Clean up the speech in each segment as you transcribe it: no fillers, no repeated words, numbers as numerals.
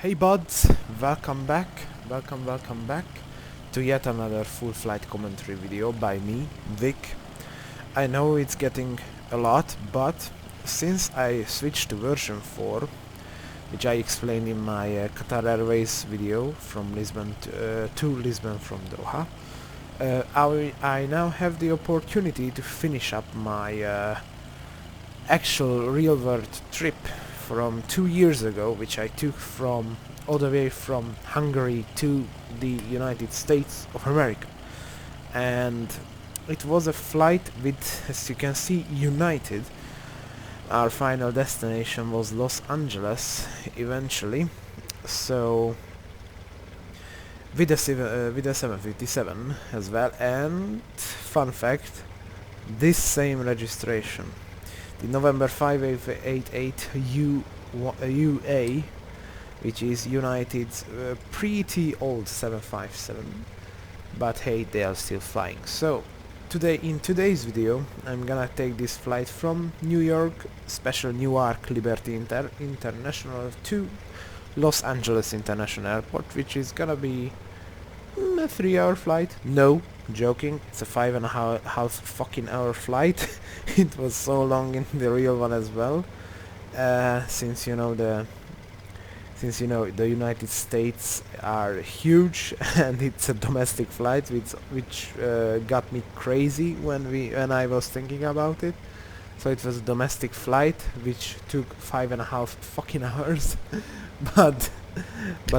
Hey buds, welcome back to yet another full flight commentary video by me, Vic. I know it's getting a lot, but since I switched to version 4, which I explained in my Qatar Airways video from Lisbon to Lisbon from Doha, I now have the opportunity to finish up my actual real-world trip from 2 years ago, which I took from all the way from Hungary to the United States of America. And it was a flight with, as you can see, United. Our final destination was Los Angeles eventually, so with a 757 as well. And fun fact, this same registration, the November 588 UA, which is United's pretty old 757, but hey, they are still flying. So in today's video I'm gonna take this flight from New York, special Newark Liberty International, to Los Angeles International Airport, which is gonna be a 3-hour flight. No, joking, it's a 5.5 fucking hour flight. It was so long in the real one as well, since you know the United States are huge and it's a domestic flight, which got me crazy when I was thinking about it. So it was a domestic flight which took 5.5 fucking hours. but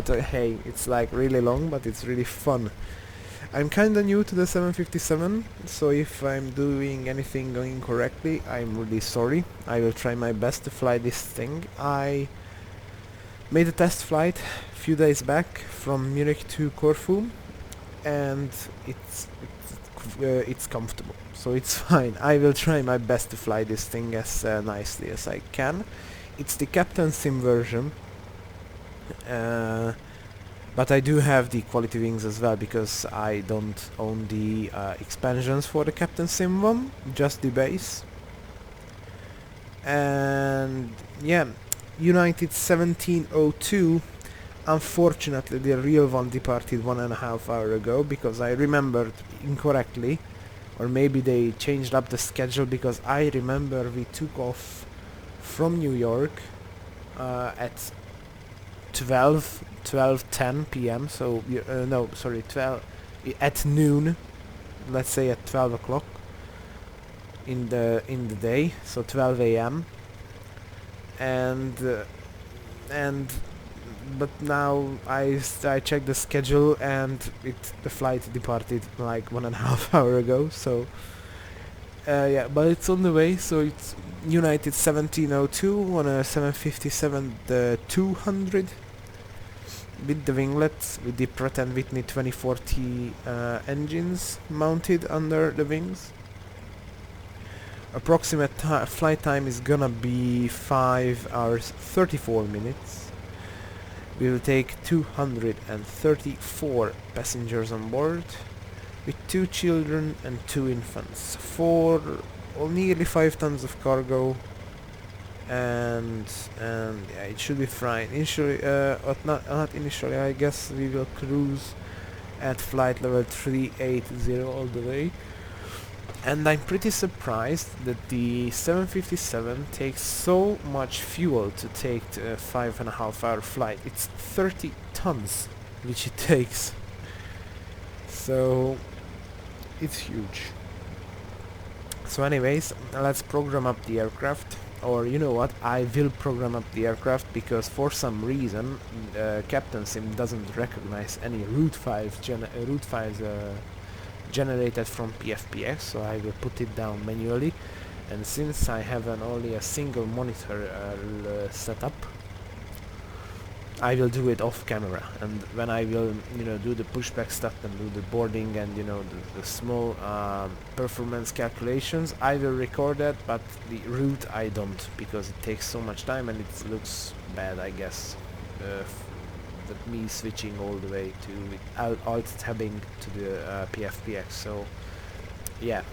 hey, it's like really long, but it's really fun. I'm kinda new to the 757, so if I'm doing anything incorrectly, I'm really sorry. I will try my best to fly this thing. I made a test flight a few days back from Munich to Corfu, and it's comfortable, so it's fine. I will try my best to fly this thing as nicely as I can. It's the Captain Sim version, but I do have the quality wings as well, because I don't own the expansions for the Captain Sim one, just the base. And yeah, United 1702, unfortunately the real one departed 1.5 hours ago, because I remembered incorrectly, or maybe they changed up the schedule, because I remember we took off from New York at 12:10 p.m. So no, sorry, 12 at noon. Let's say at 12 o'clock in the day, so 12 a.m. But now I checked the schedule, and the flight departed like 1.5 hours ago. So yeah, but it's on the way. So it's United 1702 on a 757-200 with the winglets, with the Pratt & Whitney 2040 engines mounted under the wings. Approximate flight time is gonna be 5 hours 34 minutes. We will take 234 passengers on board, with 2 children and 2 infants, for nearly 5 tons of cargo, and yeah, it should be fine. Initially, not initially, I guess we will cruise at flight level 380 all the way. And I'm pretty surprised that the 757 takes so much fuel to take a 5.5 hour flight. It's 30 tons which it takes, so it's huge. So anyways, let's program up the aircraft, or you know what, I will program up the aircraft, because for some reason Captain Sim doesn't recognize any route files generated from PFPX, so I will put it down manually. And since I have only a single monitor set up, I will do it off camera, and when I will do the pushback stuff and do the boarding and the small performance calculations, I will record that, but the route I don't, because it takes so much time and it looks bad, I guess, that me switching all the way to alt tabbing to the PFPX. So yeah,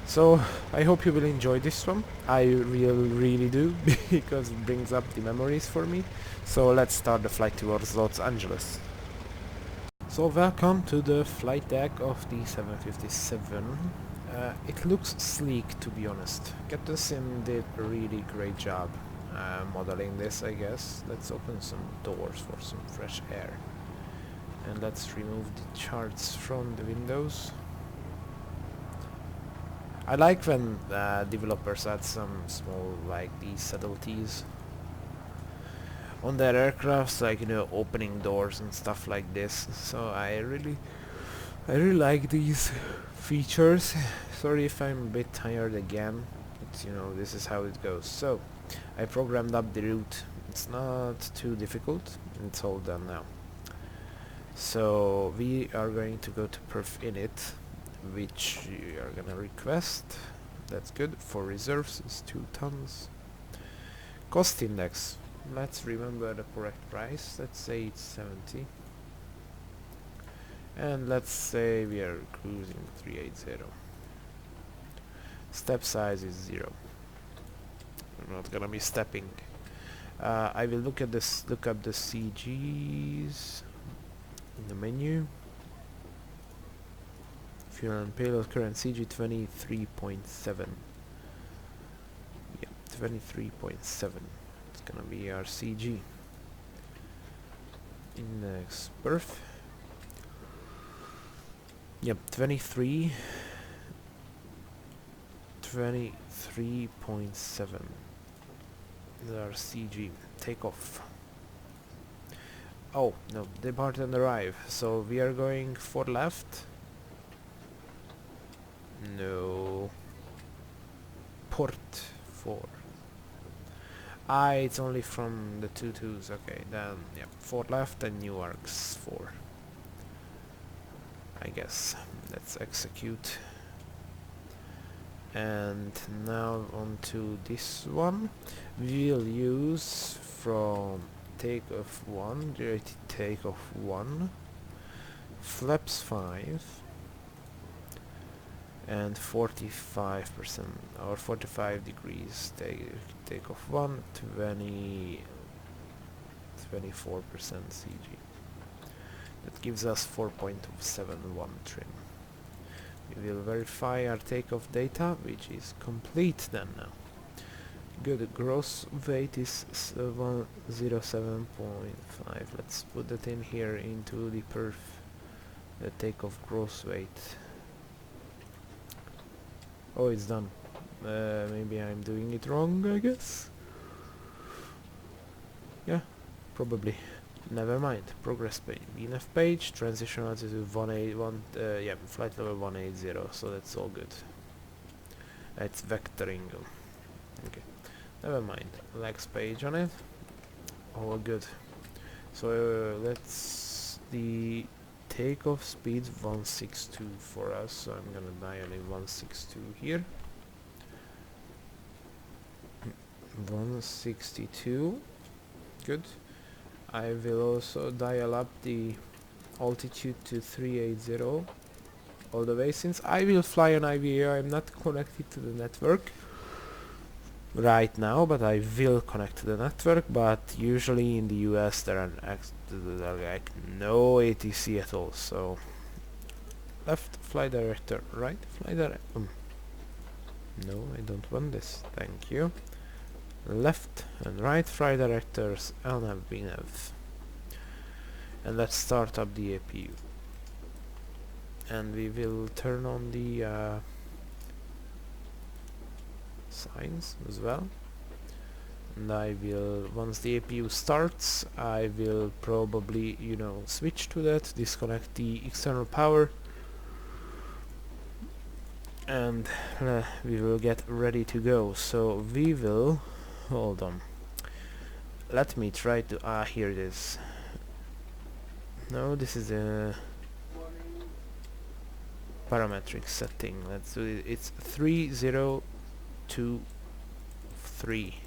So I hope you will enjoy this one. I really do because it brings up the memories for me. So let's start the flight towards Los Angeles. So welcome to the flight deck of the 757. It looks sleek, to be honest. Sim did a really great job modeling this, I guess. Let's open some doors for some fresh air. And let's remove the charts from the windows. I like when developers add some small, like, these subtleties on their aircrafts, like, you know, opening doors and stuff like this. So I really like these features. Sorry if I'm a bit tired again. It's, you know, this is how it goes. So I programmed up the route. It's not too difficult. It's all done now. So we are going to go to perf init, which you are gonna request. That's good. For reserves is 2 tons. Cost index. Let's remember the correct price. Let's say it's 70. And let's say we are cruising 380. Step size is 0. I'm not gonna be stepping. I will look up the CGs in the menu. Fuel and payload current CG 23.7. Yeah, 23.7. It's gonna be our CG. Index perf. Yep, 23.7 is our CG. Takeoff. Oh, no, depart and arrive. So we are going for left. No. Port 4. It's only from the 2-2s. Okay, then, yeah, 4 left and Newark's 4. I guess. Let's execute. And now on to this one. We'll use from takeoff 1, rated takeoff 1, flaps 5, and 45% or 45 degrees. Takeoff 1, 24% CG. That gives us 4.71 trim. We will verify our takeoff data, which is complete then now. Good, gross weight is 107.5. Let's put that in here into the perf, the takeoff gross weight. Oh, it's done. Maybe I'm doing it wrong, I guess. Yeah, probably. Never mind. Progress page, VNF page, transition altitude 181, yeah, flight level 180, so that's all good. It's vectoring. Okay, never mind. Lex page on it. All good. So let's the takeoff speed 162 for us. So I'm gonna dial in 162 here. 162. Good. I will also dial up the altitude to 380 all the way. Since I will fly an IVA, I'm not connected to the network right now, but I will connect to the network. But usually in the US there are like no ATC at all. So left flight director, right flight director. No, I don't want this. Thank you. Left and right flight directors LNAV VNAV. And let's start up the APU. And we will turn on the signs as well. And I will, once the APU starts, I will probably, you know, switch to that, disconnect the external power, and we will get ready to go. So we will, hold on, let me try to, here it is. No, this is a parametric setting. Let's do it. It's 3023,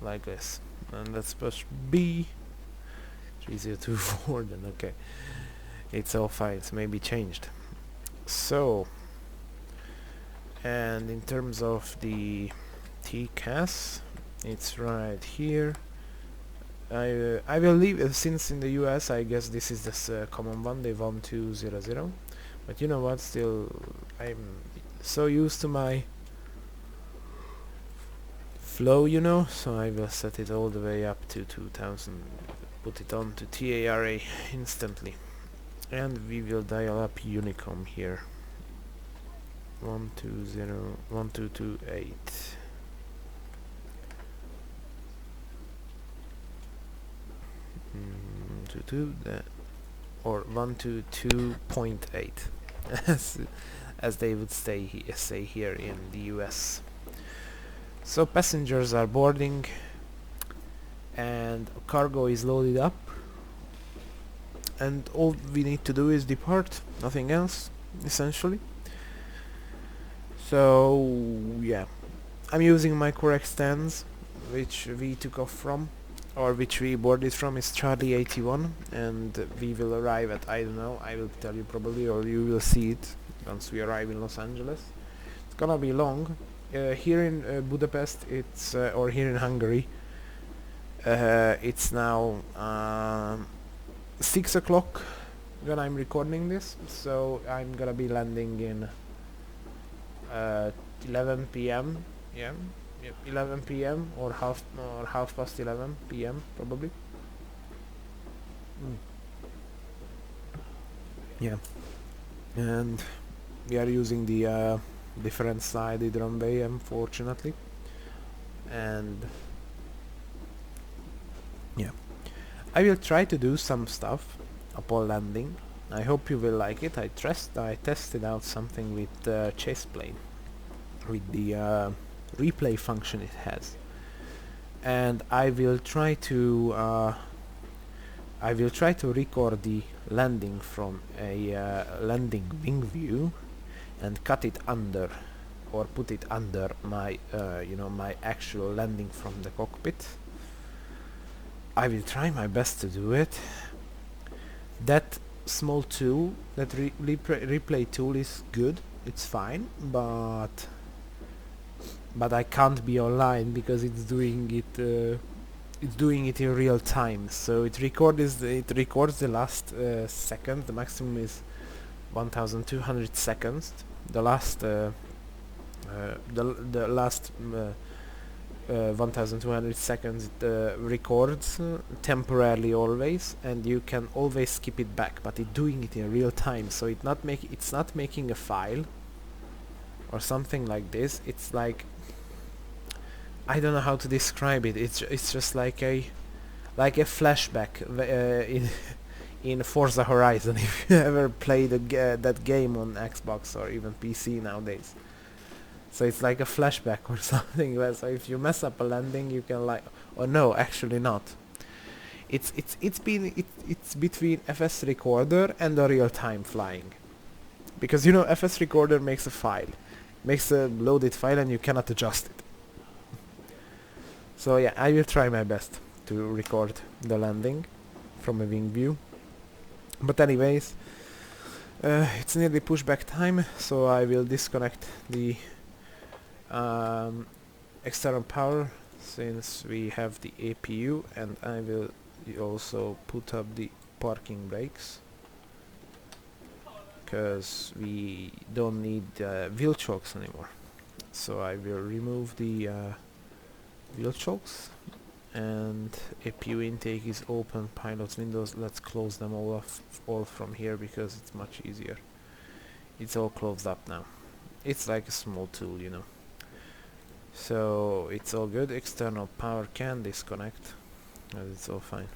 like this, and let's push B. 3024. Then okay, it's all fine. It's maybe changed. So And in terms of the TCAS, it's right here. I will leave since in the US I guess this is this common one, the 1200, but you know what, still I'm so used to my flow, you know, so I will set it all the way up to 2000, put it on to TARA instantly, and we will dial up Unicom here. 1228. That, or 122.8 as they would say here in the US. So passengers are boarding and cargo is loaded up, and all we need to do is depart, nothing else essentially. So yeah, I'm using my correct stands, which we took off from, or which we boarded from, is Charlie 81, and we will arrive at, I don't know, I will tell you probably, or you will see it once we arrive in Los Angeles. It's gonna be long. Here in Budapest, it's or here in Hungary, it's now 6 o'clock when I'm recording this, so I'm gonna be landing in 11 p.m. Yeah. Yep, 11 p.m. or half past 11 p.m. probably. Yeah, and we are using the different sided runway, unfortunately, and yeah, I will try to do some stuff upon landing. I hope you will like it. I tested out something with chase plane, with the replay function it has, and I will try to record the landing from a landing wing view and cut it under, or put it under my my actual landing from the cockpit. I will try my best to do it. That small tool, that replay tool, is good, it's fine, but I can't be online because it's doing it in real time. So it records the last second. The maximum is 1200 seconds. The last 1200 seconds it records temporarily always, and you can always skip it back, but it's doing it in real time, so it's not making a file or something like this. It's like, I don't know how to describe it. It's just like a flashback in Forza Horizon, if you ever played that game on Xbox or even PC nowadays. So it's like a flashback or something. So if you mess up a landing, you can or no, actually not. It's between FS Recorder and a real-time flying, because FS Recorder makes a file, makes a loaded file, and you cannot adjust it. So yeah, I will try my best to record the landing from a wing view. But anyways, it's nearly pushback time, so I will disconnect the external power since we have the APU, and I will also put up the parking brakes, because we don't need wheel chokes anymore. So I will remove the wheel chokes, and APU intake is open, pilot's windows, let's close them all from here because it's much easier. It's all closed up now. It's like a small tool, so it's all good. External power can disconnect, and it's all fine.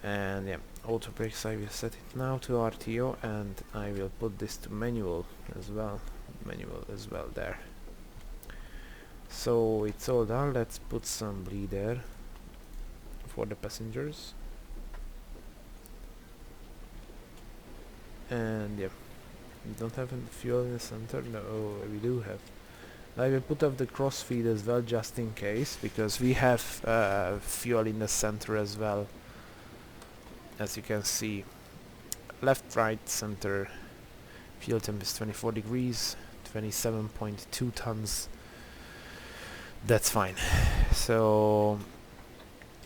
And yeah, auto brakes, I will set it now to RTO, and I will put this to manual as well there. So it's all done. Let's put some bleed air for the passengers. And yeah, we don't have any fuel in the center. No, we do have. I will put up the crossfeed as well, just in case, because we have fuel in the center as well. As you can see, left, right, center, fuel temp is 24 degrees, 27.2 tons. That's fine. So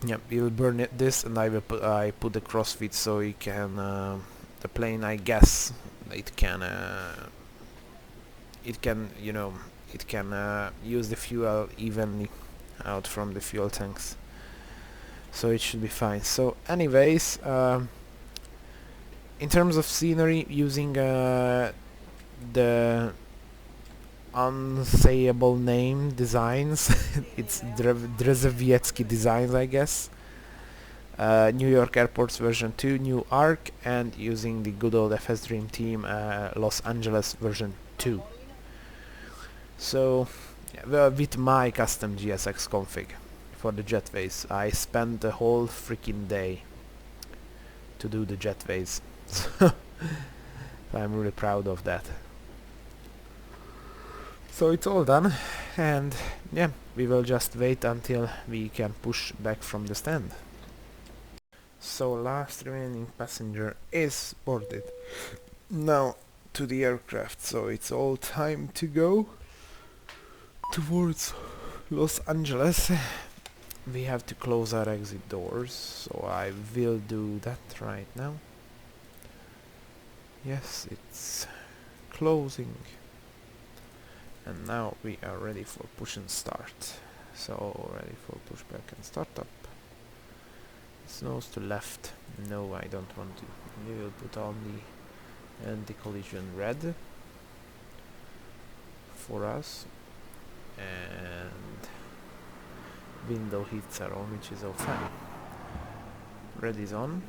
yeah, we will burn this, and I put the crossfeed so you can the plane, I guess it can you know, it can use the fuel evenly out from the fuel tanks, so it should be fine. So anyways, in terms of scenery, using the unsayable name designs, it's Drzewiecki designs, I guess. New York Airports version 2, new ARC, and using the good old FS Dream Team Los Angeles version 2. So yeah, with my custom GSX config for the jetways, I spent the whole freaking day to do the jetways. So I'm really proud of that. So it's all done, and yeah, we will just wait until we can push back from the stand. So last remaining passenger is boarded now to the aircraft, so it's all time to go towards Los Angeles. We have to close our exit doors, so I will do that right now. Yes, it's closing. And now we are ready for push and start. So ready for pushback and startup. It's nose to left. No, I don't want to. We will put on the anti-collision red for us. And window heats are on, which is all fine. Red is on.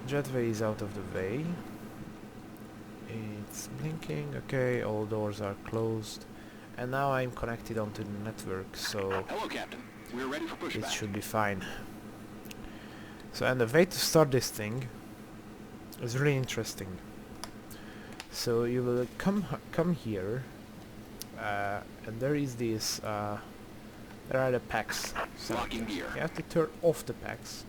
Jetway is out of the way. It's blinking. Okay, all doors are closed. And now I'm connected onto the network, so hello, Captain. We're ready for pushback. It should be fine. So, and the way to start this thing is really interesting. So you will come here, and there is this. There are the packs. So locking gear. you have to turn off the packs,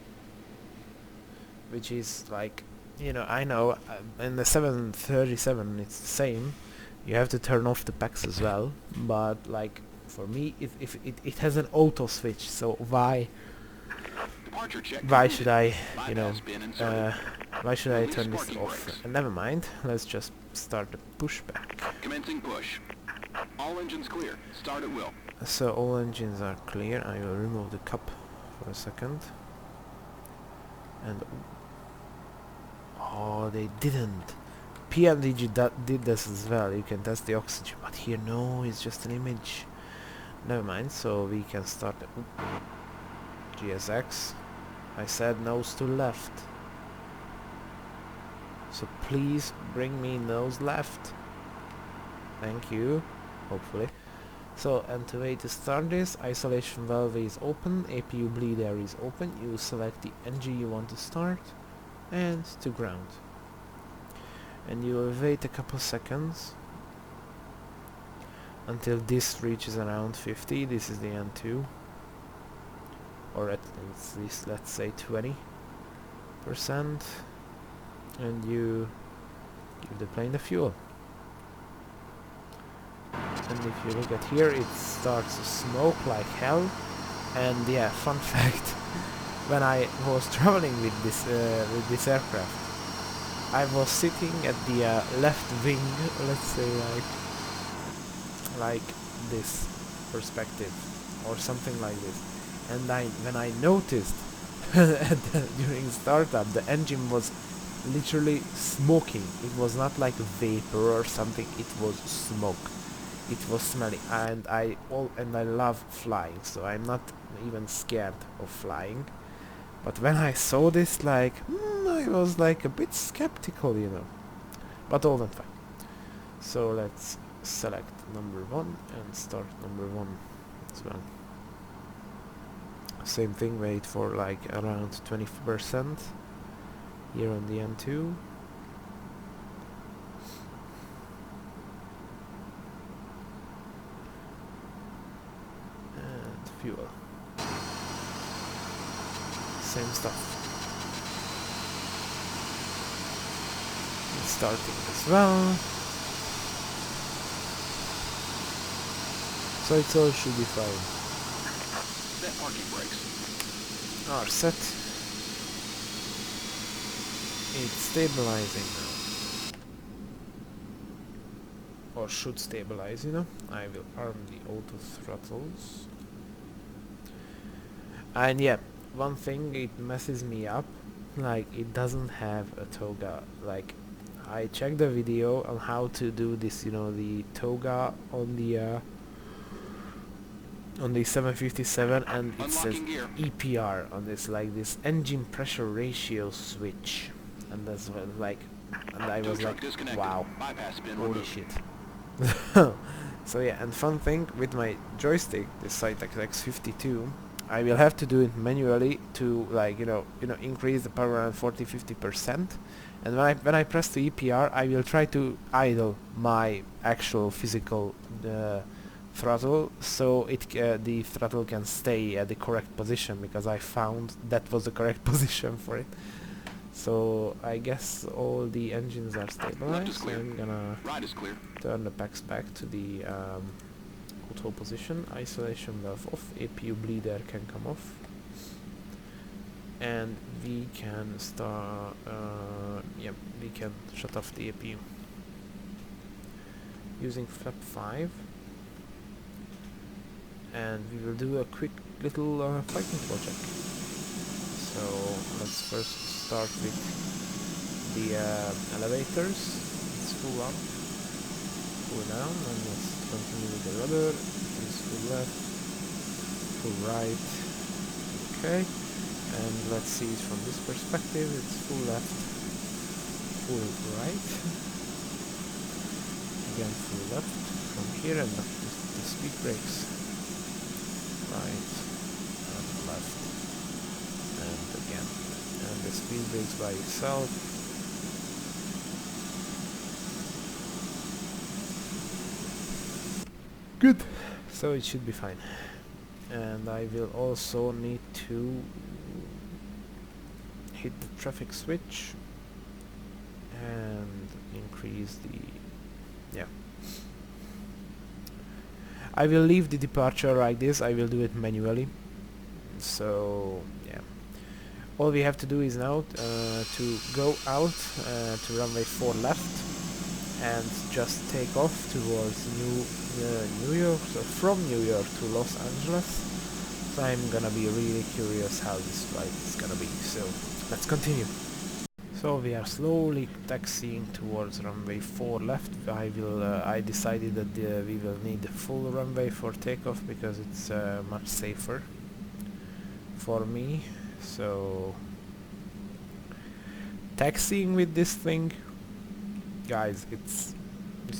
which is like, you know, I know in the 737 it's the same. You have to turn off the packs as well, but like for me, if it has an auto switch, so why should I, you know, why should I turn this off? Never mind. Let's just start the pushback. Commencing push. All engines clear. Start at will. So all engines are clear. I will remove the cup for a second. And oh, they didn't. PMDG did this as well. You can test the oxygen, but here no, it's just an image. Never mind. So we can start the GSX. I said nose to left. So please bring me nose left. Thank you. Hopefully. So, and the way to start this, isolation valve is open, APU bleed air is open, you select the NG you want to start, and to ground. And you will wait a couple seconds until this reaches around 50, this is the N2, or at least let's say 20%, and you give the plane the fuel. And if you look at here, it starts to smoke like hell. And yeah, fun fact, when I was traveling with this aircraft, I was sitting at the left wing, let's say like this perspective or something like this. And when I noticed during startup, the engine was literally smoking. It was not like vapor or something, it was smoke. It was smelly, and I love flying, so I'm not even scared of flying. But when I saw this, like, I was like a bit skeptical, you know. But all that fine. So let's select number 1 and start number 1 as well. Same thing, wait for like around 20% here on the N2. Fuel. Same stuff. And starting as well. So it all should be fine. Set parking brakes. Are set. It's stabilizing now. Or should stabilize, you know. I will arm the auto throttles. And yeah, one thing, it messes me up. Like, it doesn't have a toga. Like, I checked the video on how to do this, you know, the toga on the 757, and it says Unlocking gear. EPR on this, like this engine pressure ratio switch, and that's what, like, and I was like, wow, Bypass bin holy removed. shit. So yeah, and fun thing with my joystick, this Saitek X52, I will have to do it manually to, like, you know, increase the power around 40-50%, and when I press the EPR, I will try to idle my actual physical throttle, so the throttle can stay at the correct position, because I found that was the correct position for it. So I guess all the engines are stabilized, so I'm gonna Right is clear. turn the packs back to the auto position, isolation valve off, APU bleeder can come off, and we can start, yep, we can shut off the APU using flap 5, and we will do a quick little flight control check. So let's first start with the elevators. It's full up, full down, and let's continue with the rudder. It is full left, full right. Okay, and let's see it from this perspective. It's full left, full right. Again, full left from here, and the speed brakes. Right and left, and again, and the speed brakes by itself. Good, so it should be fine. And I will also need to hit the traffic switch and increase the, yeah. I will leave the departure like this, I will do it manually. So yeah, all we have to do is now to go out to runway 4 left and just take off towards New York, so from New York to Los Angeles. So I'm gonna be really curious how this flight is gonna be, so let's continue. So we are slowly taxiing towards runway 4 left. I decided that we will need the full runway for takeoff, because it's much safer for me. So taxiing with this thing, guys, it's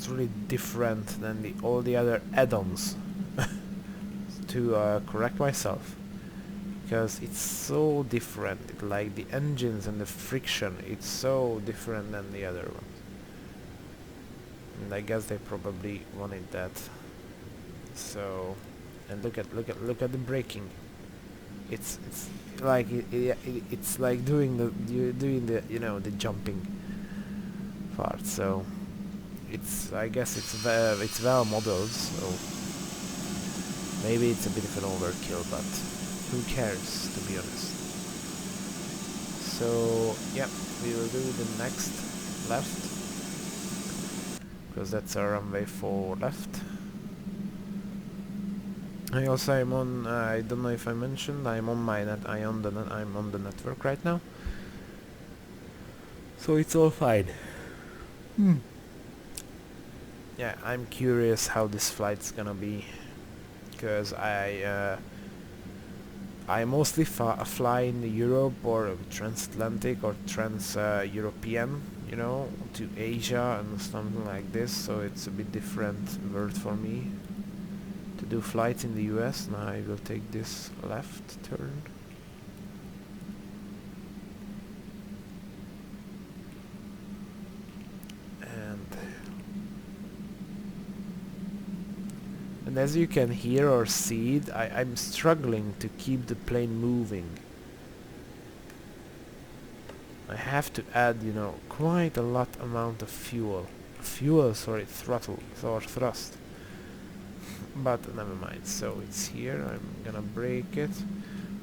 really different than all the other add-ons. To correct myself, because it's so different, like the engines and the friction, it's so different than the other ones, and I guess they probably wanted that. So, and look at the braking. It's like it's like doing the you know, the jumping part. So I guess it's well modeled, so maybe it's a bit of an overkill, but who cares, to be honest. So yeah, we will do the next left, because that's our runway 4 left. I also am on, I don't know if I mentioned, I'm on my net, I'm on the network right now, so it's all fine. Yeah, I'm curious how this flight's gonna be, because I mostly fly in Europe or transatlantic or trans-European, you know, to Asia and something like this, so it's a bit different world for me to do flights in the US. Now I will take this left turn. And as you can hear or see it, I'm struggling to keep the plane moving. I have to add, you know, quite a lot amount of throttle or thrust. but never mind. So it's here. I'm gonna break it.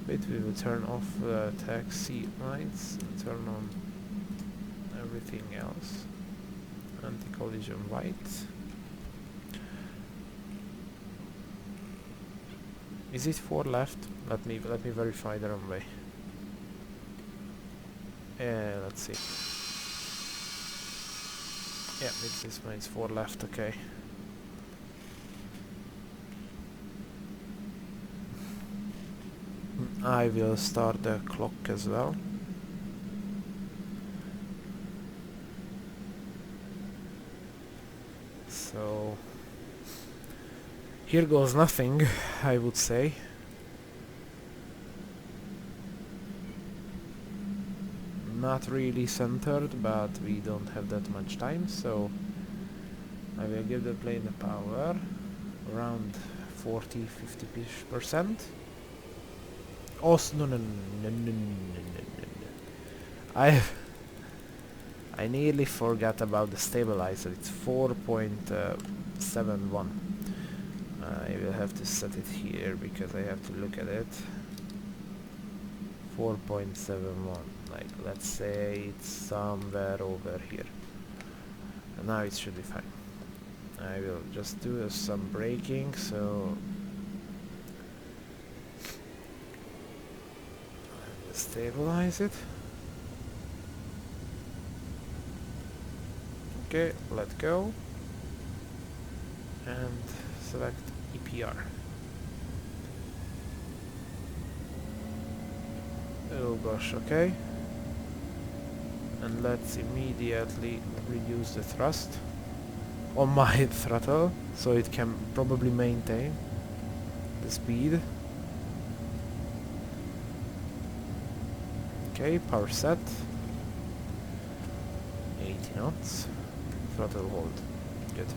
Wait, we will turn off the taxi lights and turn on everything else. Anti-collision white. Is it 4 left? Let me verify the runway. Let's see. Yeah, it's this one. It's 4 left. Okay. I will start the clock as well. So here goes nothing, I would say. Not really centered, but we don't have that much time, so I will give the plane the power around 40–50%. Oh no. I nearly forgot about the stabilizer. It's 4.71. I will have to set it here because I have to look at it. 4.71. Like, let's say it's somewhere over here. And now it should be fine. I will just do some braking, so stabilize it. Okay, let go. And select EPR. Oh gosh, okay. And let's immediately reduce the thrust on my throttle so it can probably maintain the speed. Okay, power set. 80 knots. Throttle hold. Good.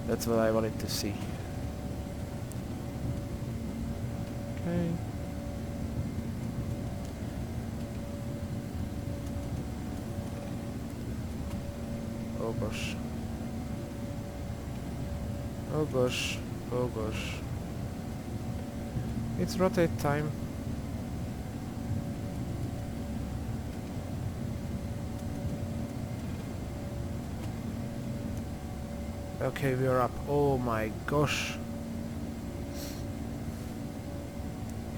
That's what I wanted to see. Okay. Oh gosh. Oh gosh. Oh gosh. It's rotate time. Okay, we are up. Oh my gosh.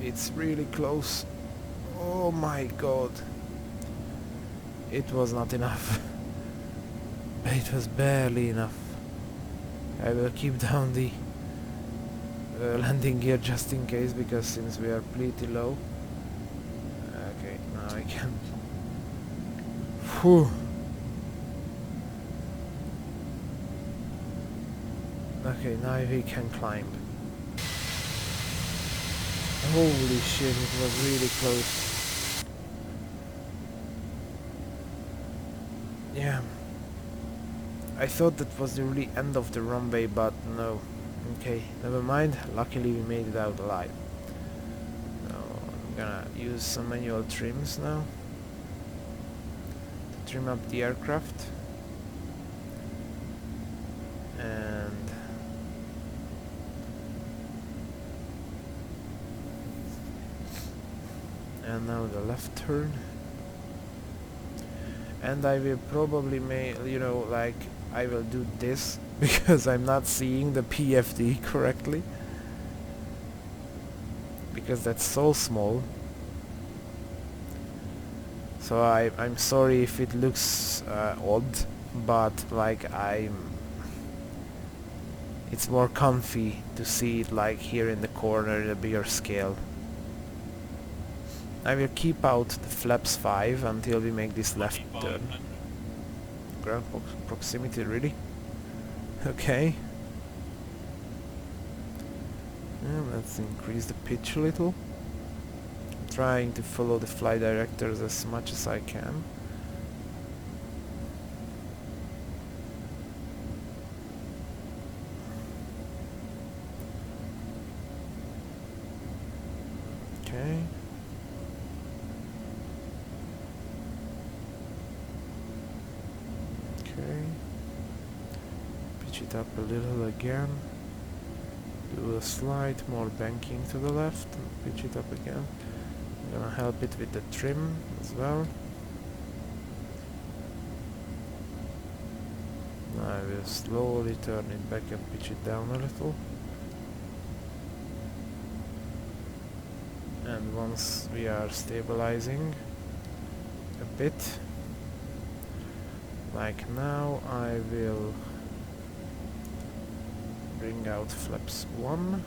It's really close. Oh my god. It was not enough. It was barely enough. I will keep down the landing gear just in case, because since we are pretty low. Okay, now I can. Whew. Okay, now we can climb. Holy shit, it was really close. Yeah. I thought that was the really end of the runway, but no. Okay, never mind. Luckily we made it out alive. Now I'm gonna use some manual trims now to trim up the aircraft. And now the left turn. And I will probably like I will do this because I'm not seeing the PFD correctly, because that's so small. So I'm sorry if it looks odd, but like it's more comfy to see it like here in the corner in a bigger scale. I will keep out the flaps 5 until we make this left turn. Ground proximity, really? Okay. Let's increase the pitch a little. I'm trying to follow the flight directors as much as I can. Okay. Pitch it up a little again. Do a slight more banking to the left and pitch it up again. I'm gonna help it with the trim as well. I will slowly turn it back and pitch it down a little. And once we are stabilizing a bit, like now, I will bring out flaps 1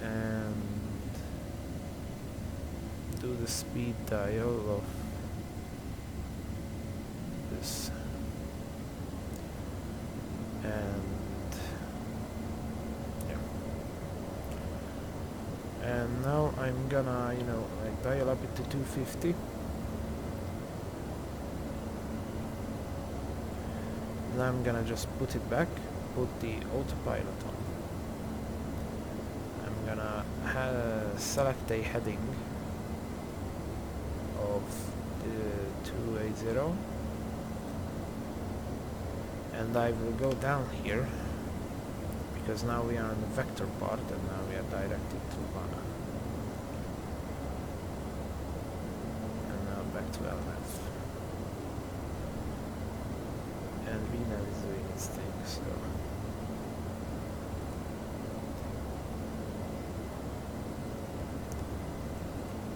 and do the speed dial of this. And yeah, and now I'm gonna, you know, like dial up it to 250. And I'm gonna just put it back, put the autopilot on. I'm gonna select a heading of the 280. And I will go down here, because now we are on the vector part and now we are directed to HANA. And now back to LNF. And VNAV is doing its thing, so...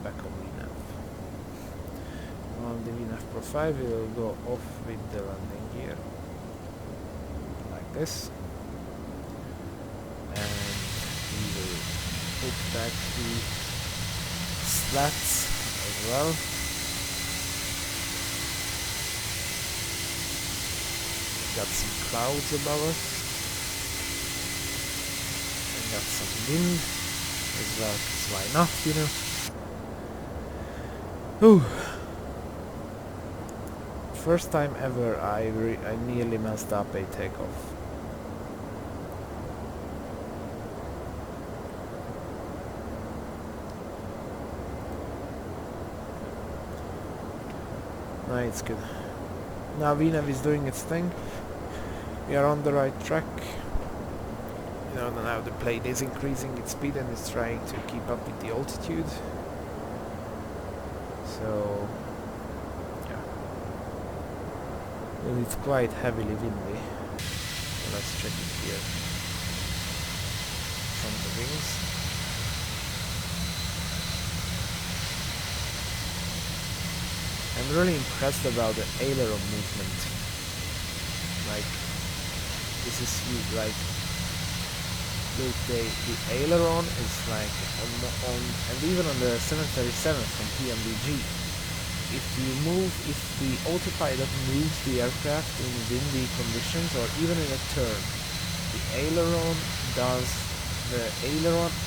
back on VNAV. On the VNAV profile we will go off with the landing gear. This, and we will put back the slats as well. Got some clouds above us, and got some wind as well, 'cause why not, you know? Ooh. First time ever I nearly messed up a takeoff. No, it's good. Now VNAV is doing its thing. We are on the right track. You know, now the plane is increasing its speed and it's trying to keep up with the altitude. So, yeah. And it's quite heavily windy. So let's check it here. From the wings. I'm really impressed about the aileron movement. Like, this is huge. Like, look, the aileron is like on and even on the 737 from PMDG. If the autopilot moves the aircraft in windy conditions or even in a turn, the aileron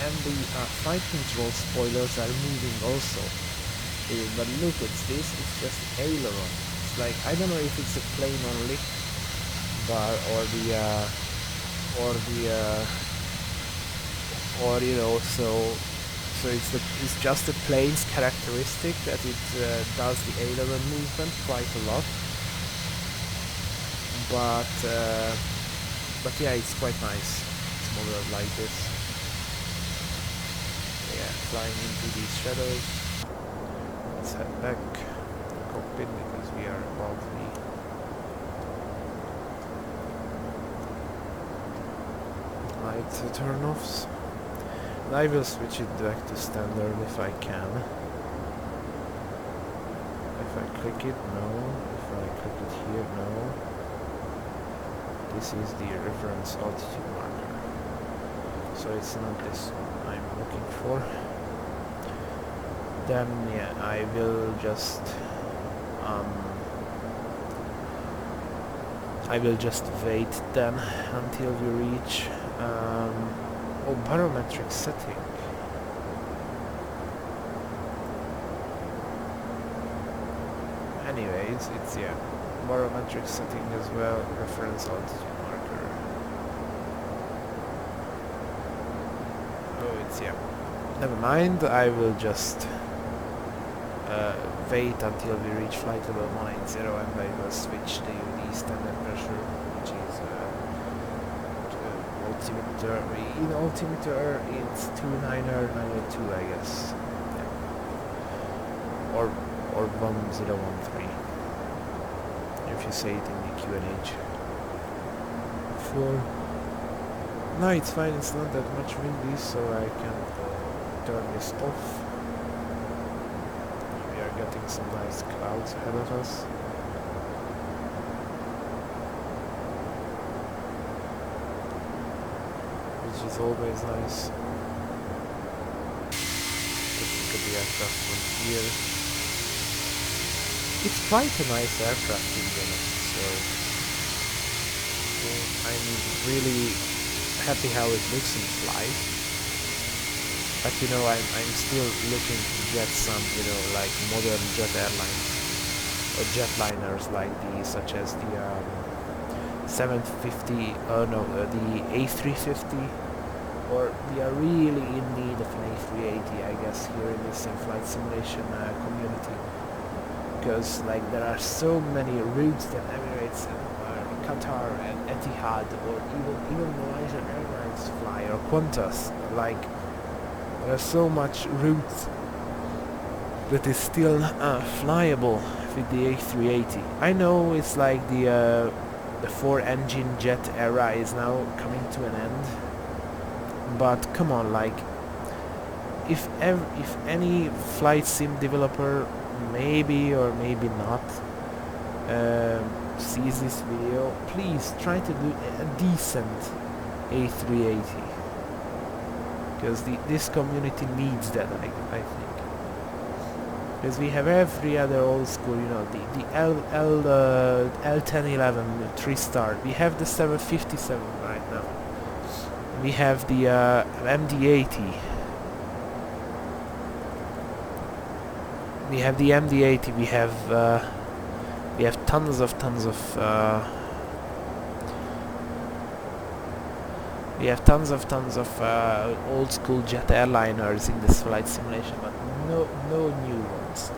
and the flight control spoilers are moving also. But look at this, it's just aileron. It's like, I don't know if it's a plane only, but or you know, so it's just the plane's characteristic that it does the aileron movement quite a lot. But yeah, it's quite nice. It's modeled like this. Yeah, flying into these shadows. Let's head back to the cockpit because we are above the light turn-offs. And I will switch it back to standard if I can. If I click it, no. If I click it here, no. This is the reference altitude marker. So it's not this one I'm looking for. Then yeah, I will just wait then until we reach barometric setting. Anyways, it's yeah, barometric setting as well, reference altitude marker. Oh, it's yeah. Never mind, I will just wait until we reach flight level 180 and I will switch to the standard pressure, which is altimeter. In altimeter it's 29er 902, I guess. Yeah. Or 1013. If you say it in the QNH. No, it's fine, it's not that much windy, so I can turn this off. We are getting some nice clouds ahead of us. Which is always nice. Let's look at the aircraft from here. It's quite a nice aircraft to be honest, so I'm really happy how it looks in flight. But you know, I'm still looking to get some, you know, like modern jet airlines or jetliners like these, such as the 750, the A350, or we are really in need of an A380, I guess, here in this flight simulation community, because like there are so many routes that Emirates and Qatar and Etihad or even Malaysian Airlines fly, or Qantas, like there are so much routes that is still flyable with the A380. I know it's like the 4-engine jet era is now coming to an end, but come on, like if any flight sim developer maybe or maybe not sees this video, please try to do a decent A380, because this community needs that, I think, because we have every other old school, you know, the L1011 3-star, we have the 757 right now, we have the MD-80, we have the MD-80, we have tons of old school jet airliners in this flight simulation, but no new ones.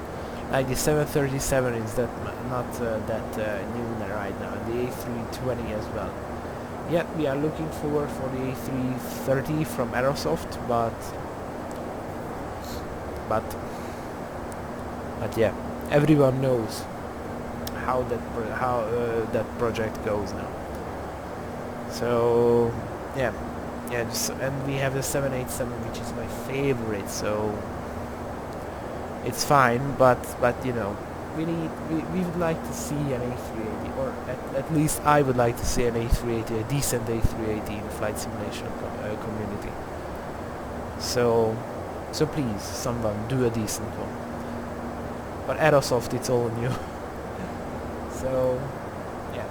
Like the 737 is not that new right now, and the A320 as well. Yet we are looking forward for the A330 from Aerosoft, but yeah, everyone knows how that project goes now. So yeah, and we have the 787, which is my favorite. So it's fine, but you know, we would like to see an A380, or at least I would like to see an A380, a decent A380 in the flight simulation community. So please, someone do a decent one. But Aerosoft, it's all new. So yeah,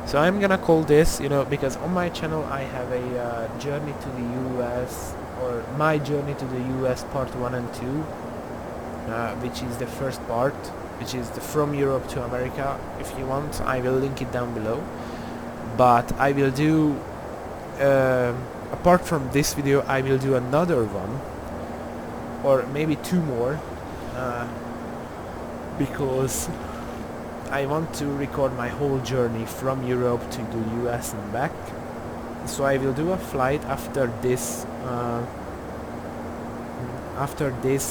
so I'm gonna call this, you know, because on my channel I have a journey to the US, or my journey to the US part 1 and 2, which is the first part, which is from Europe to America. If you want, I will link it down below. But I will do, apart from this video, I will do another one, or maybe 2 more, because I want to record my whole journey from Europe to the US and back. So I will do a flight after this,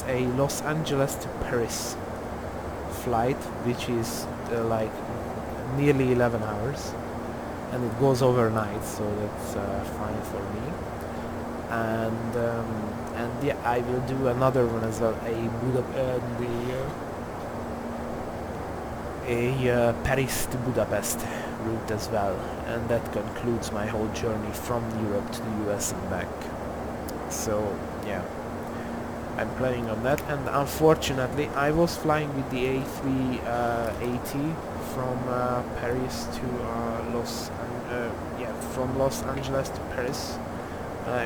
a Los Angeles to Paris flight, which is like nearly 11 hours, and it goes overnight, so that's fine for me. And yeah, I will do another one as well, a Paris to Budapest route as well, and that concludes my whole journey from Europe to the US and back. So yeah, I'm planning on that. And unfortunately I was flying with the A380 from Paris to from Los Angeles to Paris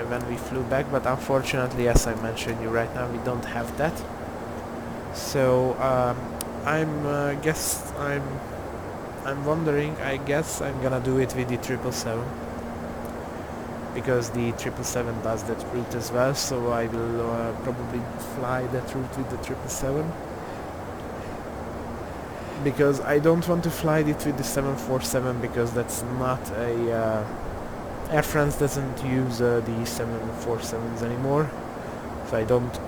when we flew back, but unfortunately, as I mentioned you right now, we don't have that. So I'm wondering, I guess I'm gonna do it with the 777, because the 777 does that route as well, so I will probably fly that route with the 777, because I don't want to fly it with the 747, because that's not a Air France doesn't use the 747s anymore, so I don't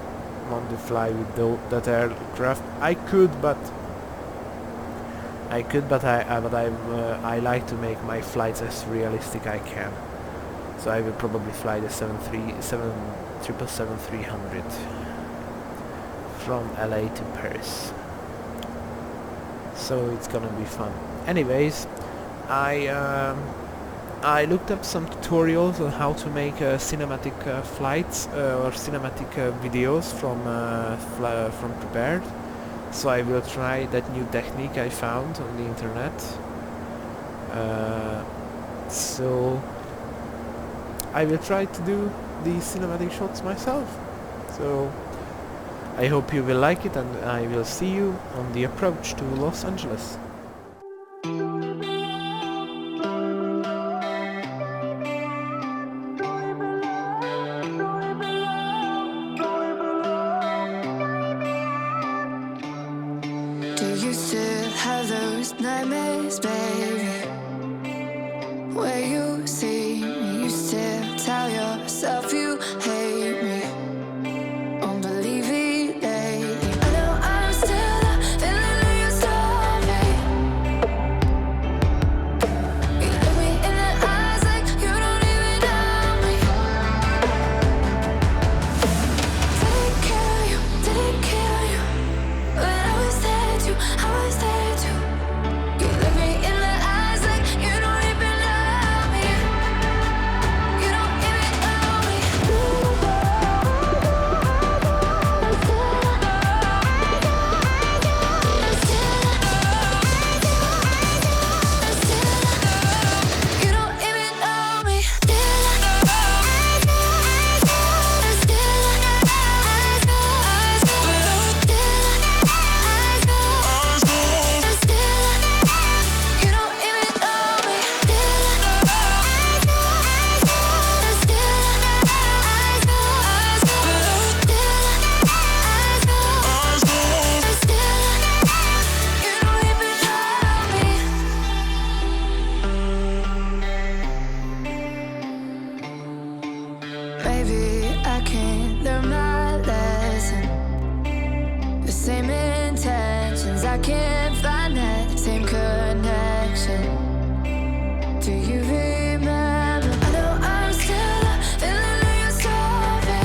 want to fly with that aircraft. I could, but I like to make my flights as realistic I can. So I will probably fly the 777-300 from LA to Paris. So it's gonna be fun. Anyways, I looked up some tutorials on how to make cinematic flights or cinematic videos from prepared. So I will try that new technique I found on the internet. So I will try to do these cinematic shots myself. So I hope you will like it, and I will see you on the approach to Los Angeles. Do you still have those nightmares, baby? Where you see me, you still tell yourself you hate me. Unbelieve it lately. I know I'm still the villain of your story. You look me in the eyes like you don't even know me. Didn't kill you, didn't kill you, but I was there too, I was there too. You look me in the eyes like you don't even know me. You don't even know me. You don't even know me. You don't even know me. You don't even know me. Maybe I can't learn my lesson. The same intentions, I can't find that same connection. Do you remember? I know I'm still the villain of your story.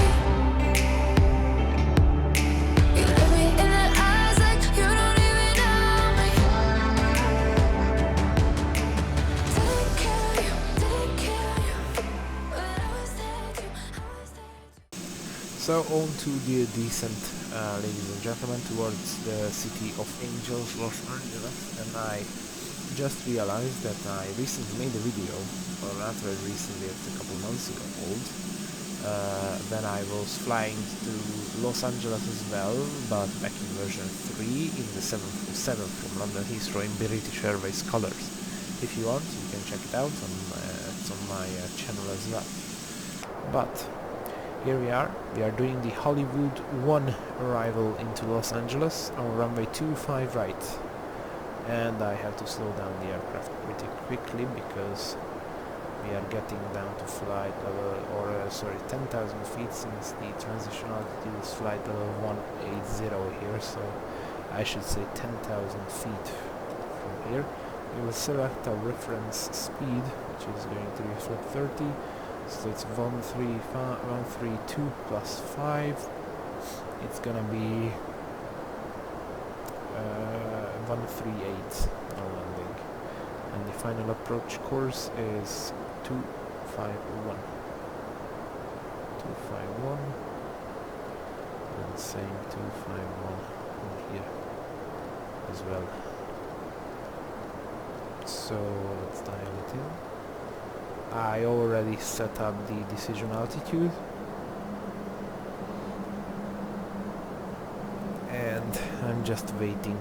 You look me in the eyes like you don't even know me. Didn't kill you, but I was there too, I was there too. So on to the descent, ladies and gentlemen, towards the city of Angels, Los Angeles, and I just realized that I recently made a video, or not very recently, it's a couple months ago old, when I was flying to Los Angeles as well, but back in version 3 in the 747 from London Heathrow in British Airways colours. If you want, you can check it out, it's on my channel as well. But here we are doing the Hollywood 1 arrival into Los Angeles on runway 25 right, and I have to slow down the aircraft pretty quickly because we are getting down to flight level, 10,000 feet, since the transition altitude is flight level 180 here, so I should say 10,000 feet from here. We will select our reference speed, which is going to be flat 30. So it's 132 plus 5. It's gonna be 138 on landing. And the final approach course is 251. 251. And same 251 here as well. So let's dial it in. I already set up the decision altitude, and I'm just waiting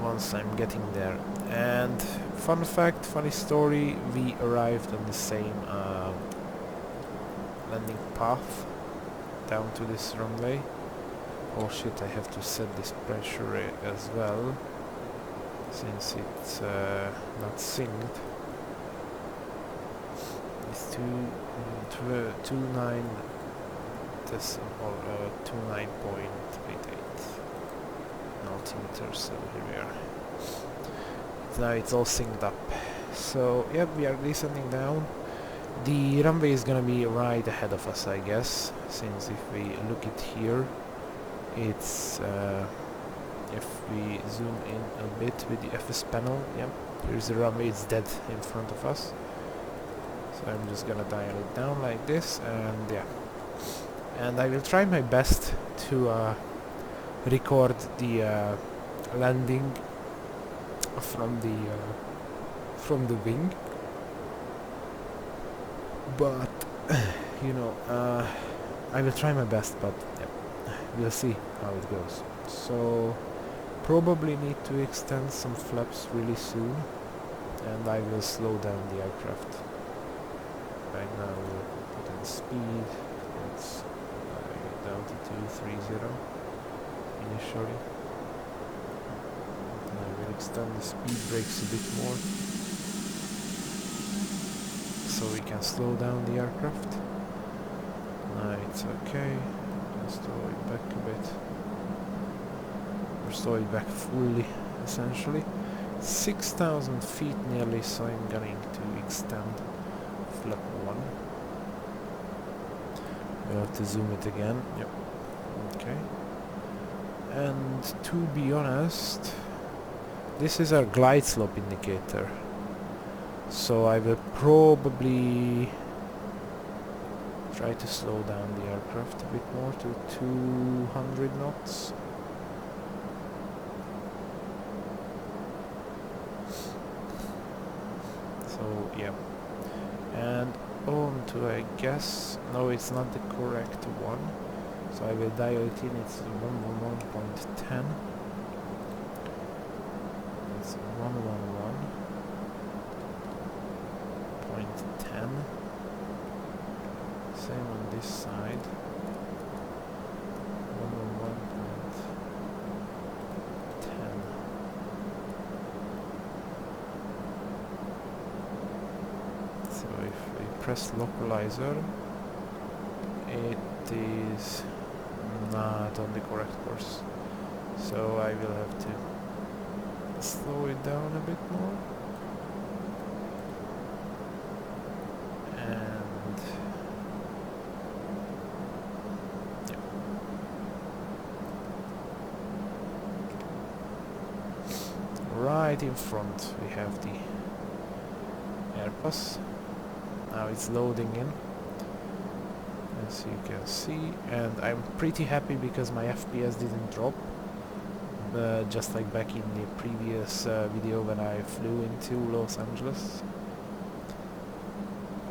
once I'm getting there. And fun fact, funny story, we arrived on the same landing path down to this runway. Oh shit, I have to set this pressure as well, since it's not synced. is 29 decimal 29.88 altimeters. So here we are. Now it's all synced up. So yep, we are descending down. The runway is gonna be right ahead of us, I guess, since if we look at here, it's if we zoom in a bit with the FS panel, yep, here's the runway, it's dead in front of us. So I'm just gonna dial it down like this, and yeah, and I will try my best to record the landing from the wing, but you know, I will try my best, but yeah, we'll see how it goes. So probably need to extend some flaps really soon, and I will slow down the aircraft. Right now we'll put in speed. Let's get down to 230 initially. I will extend the speed brakes a bit more, so we can slow down the aircraft. It's okay. Just slow it back a bit. Or slow it back fully, essentially. 6,000 feet nearly, so I'm going to extend flap 1. We'll have to zoom it again. Yep. Okay. And to be honest, this is our glide slope indicator. So I will probably try to slow down the aircraft a bit more to 200 knots. So yeah, and on to, I guess, no, it's not the correct one, so I will dial it in. It's 111.10. It's 111.10. Same on this side. 111.10. So if we press localizer, it is not on the correct course. So I will have to slow it down a bit more. And yeah. Right in front we have the Airbus. Now it's loading in, as you can see, and I'm pretty happy because my FPS didn't drop, just like back in the previous video when I flew into Los Angeles.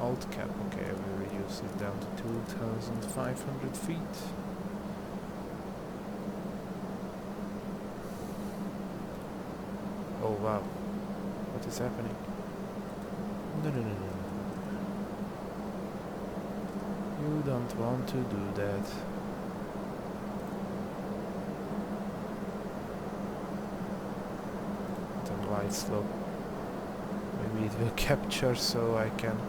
Alt cap, okay, I will reduce it down to 2,500 feet. Oh wow, what is happening? No. You don't want to do that. The glide slope. Maybe it will capture so I can...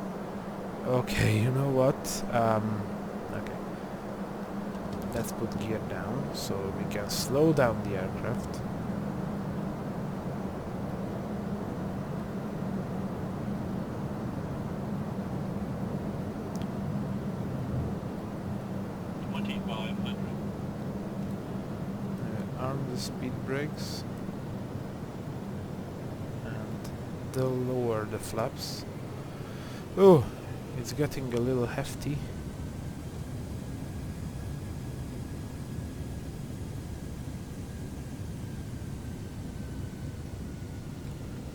Okay, you know what? Okay. Let's put gear down so we can slow down the aircraft. Arm the speed brakes and they'll lower the flaps. Oh, it's getting a little hefty.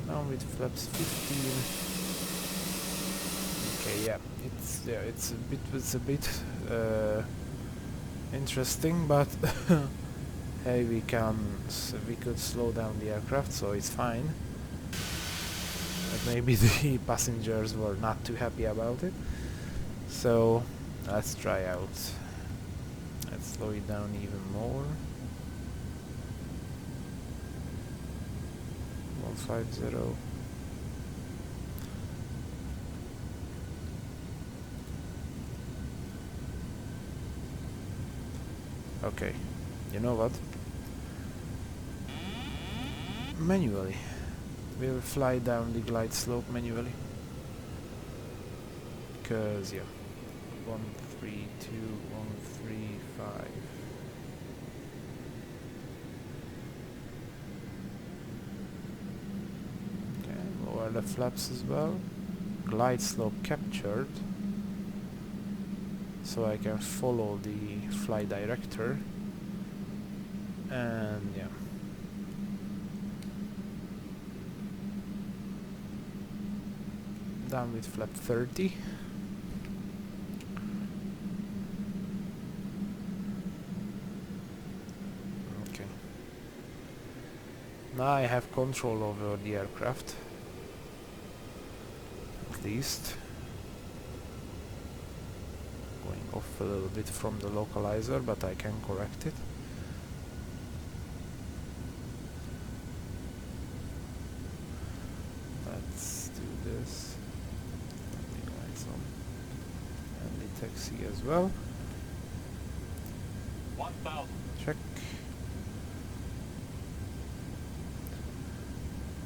Now with flaps 15. Okay, yeah, it's a bit interesting, but hey, we could slow down the aircraft, so it's fine. But maybe the passengers were not too happy about it. So let's try out. Let's slow it down even more. 150. Okay, you know what? Manually. We will fly down the glide slope manually. Because, yeah. 1, 3, 2, 1, 3, 5. Okay, lower the flaps as well. Glide slope captured. So I can follow the fly director. And, yeah. Down with flap 30. Okay. Now I have control over the aircraft. At least. Going off a little bit from the localizer, but I can correct it. Let's do this. And the taxi as well. 1000. Check.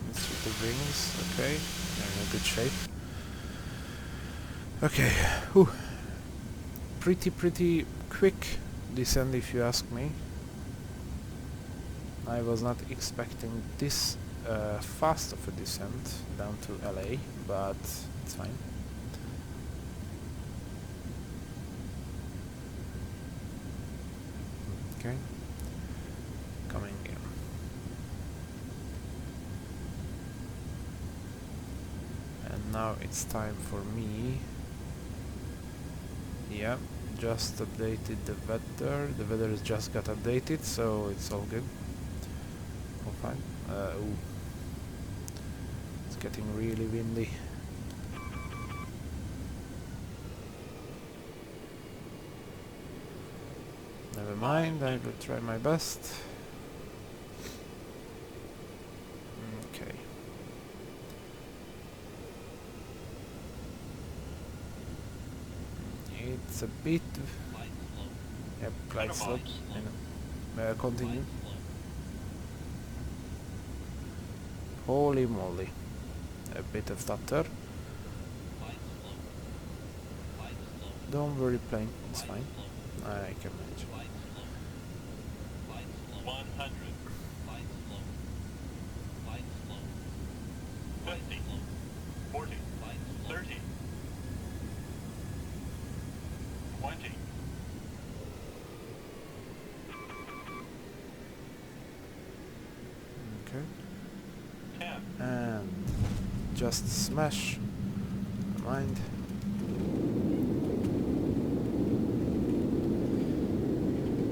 Let's see the wings. Okay, they're in a good shape. Okay. Whew. Pretty quick descent, if you ask me. I was not expecting this fast of a descent down to LA, but it's fine. Okay, coming in. And now it's time for me. Yeah, just updated the weather. The weather has just got updated, so it's all good. All fine. Ooh. It's getting really windy. Never mind, I will try my best. Okay. It's a bit... Yep, glide slope. I know. Continue. Holy moly. A bit of stutter. Don't worry, plane. It's fine. I can manage. 100. 50. 40. 30. 20. Okay. 10. And just smash. Never mind.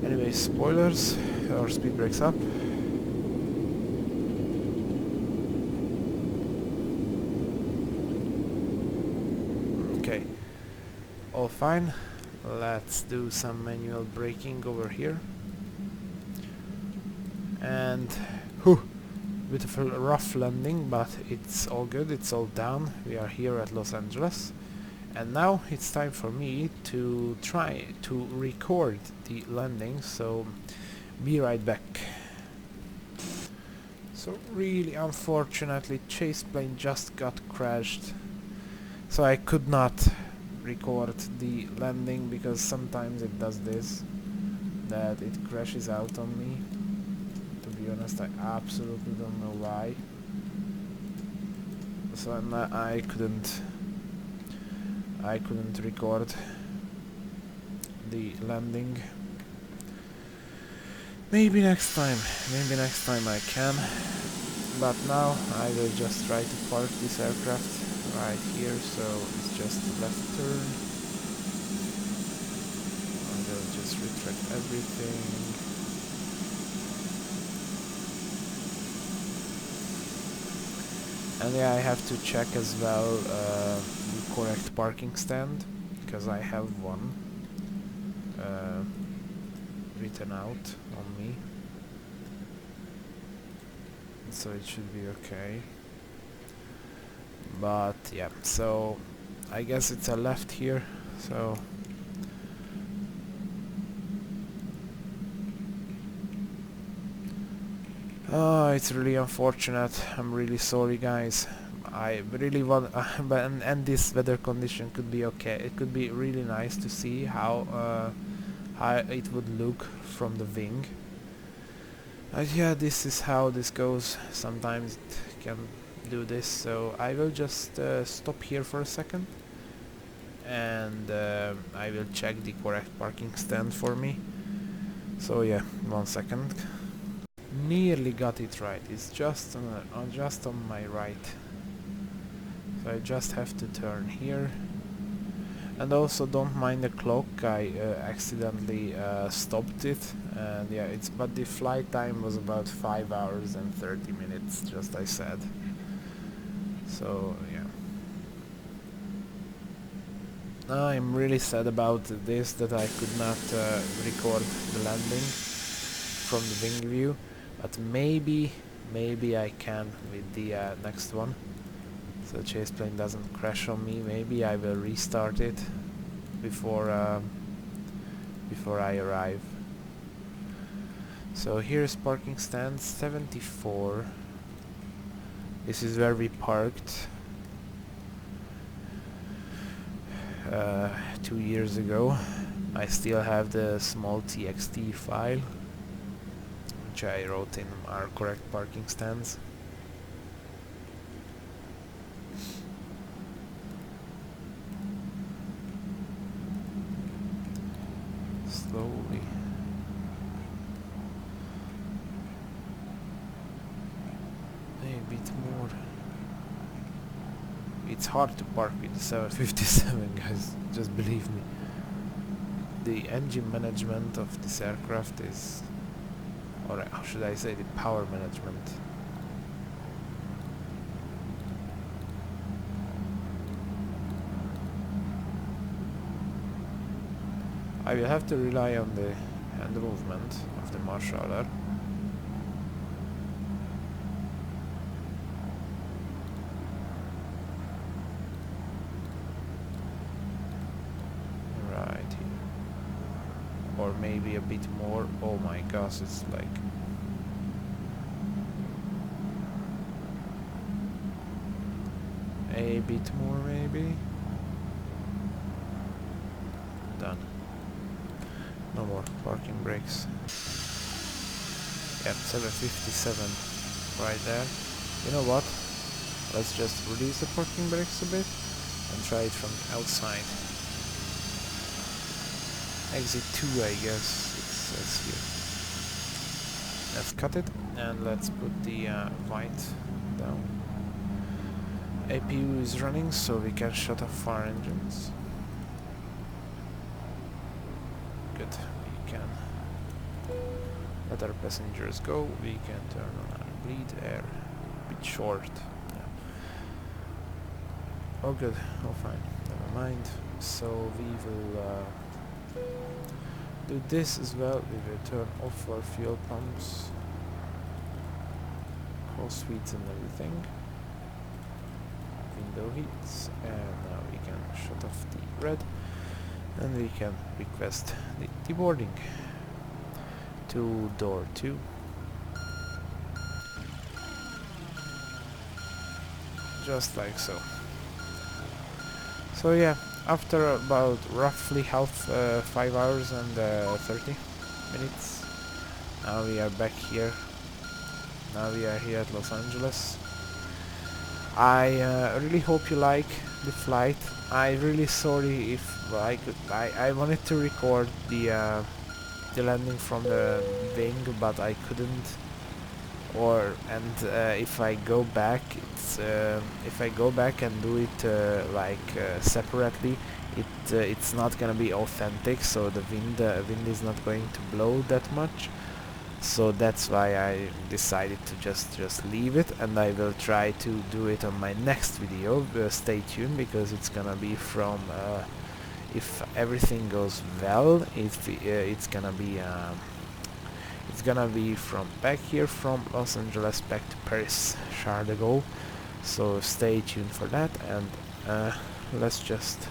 Anyway, spoilers. Our speed breaks up. Okay. All fine. Let's do some manual braking over here. And whew, bit of a rough landing, but it's all good, it's all down. We are here at Los Angeles. And now it's time for me to try to record the landing, so be right back. So really unfortunately chase plane just got crashed, so I could not record the landing because sometimes it does this, that it crashes out on me. To be honest, I absolutely don't know why. So I couldn't record the landing. Maybe next time I can. But now I will just try to park this aircraft right here, so it's just a left turn. I will just retract everything. And yeah, I have to check as well the correct parking stand, because I have one written out on me, so it should be okay. But yeah, so I guess it's a left here, so Oh, it's really unfortunate. I'm really sorry, guys. I really want, but and this weather condition could be okay. It could be really nice to see how it would look from the wing. Yeah, this is how this goes. Sometimes it can do this. So I will just stop here for a second, and I will check the correct parking stand for me. So yeah, 1 second. Nearly got it right. It's just on my right. So I just have to turn here. And also don't mind the clock. I accidentally stopped it, and yeah, but the flight time was about 5 hours and 30 minutes, just I said. So yeah. I'm really sad about this, that I could not record the landing from the wing view, but maybe I can with the next one, so the chase plane doesn't crash on me. Maybe I will restart it before I arrive. So here's parking stand 74. This is where we parked 2 years ago. I still have the small TXT file, which I wrote in our correct parking stands. Slowly. A bit more. It's hard to park with the 757, guys, just believe me. The engine management of this aircraft is, or how should I say, the power management. I will have to rely on the hand movement of the marshaller. Right here. Or maybe a bit more. Oh my gosh, it's like... a bit more maybe. Done. No more parking brakes. Yep, 757 right there. You know what? Let's just release the parking brakes a bit and try it from outside. Exit 2, I guess it says here. Let's cut it and let's put the white down. APU is running, so we can shut off our engines. Good, we can let our passengers go. We can turn on our bleed air. A bit short. Yeah. Oh good, oh fine, never mind. So we will do this as well. We will turn off our fuel pumps, call suites and everything. Window heats, and now we can shut off the red. And we can request the deboarding to door 2. Just like so. So yeah, after about roughly 5 hours and 30 minutes, now we are back here. Now we are here at Los Angeles. I really hope you like the flight. I'm really sorry if I wanted to record the landing from the wing, but I couldn't. If I go back, if I go back and do it separately, it's not gonna be authentic. So the wind is not going to blow that much. So that's why I decided to just leave it, and I will try to do it on my next video. Stay tuned, because it's gonna be from if everything goes well, it's gonna be from back here from Los Angeles back to Paris Charles de Gaulle. So stay tuned for that, and let's just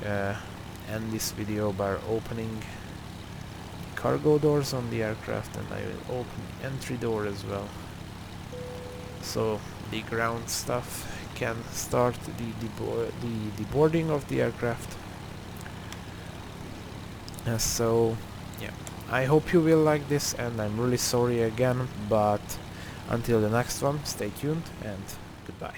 end this video by opening cargo doors on the aircraft, and I will open the entry door as well, so the ground staff can start the boarding of the aircraft. So yeah, I hope you will like this, and I'm really sorry again, but until the next one, stay tuned and goodbye.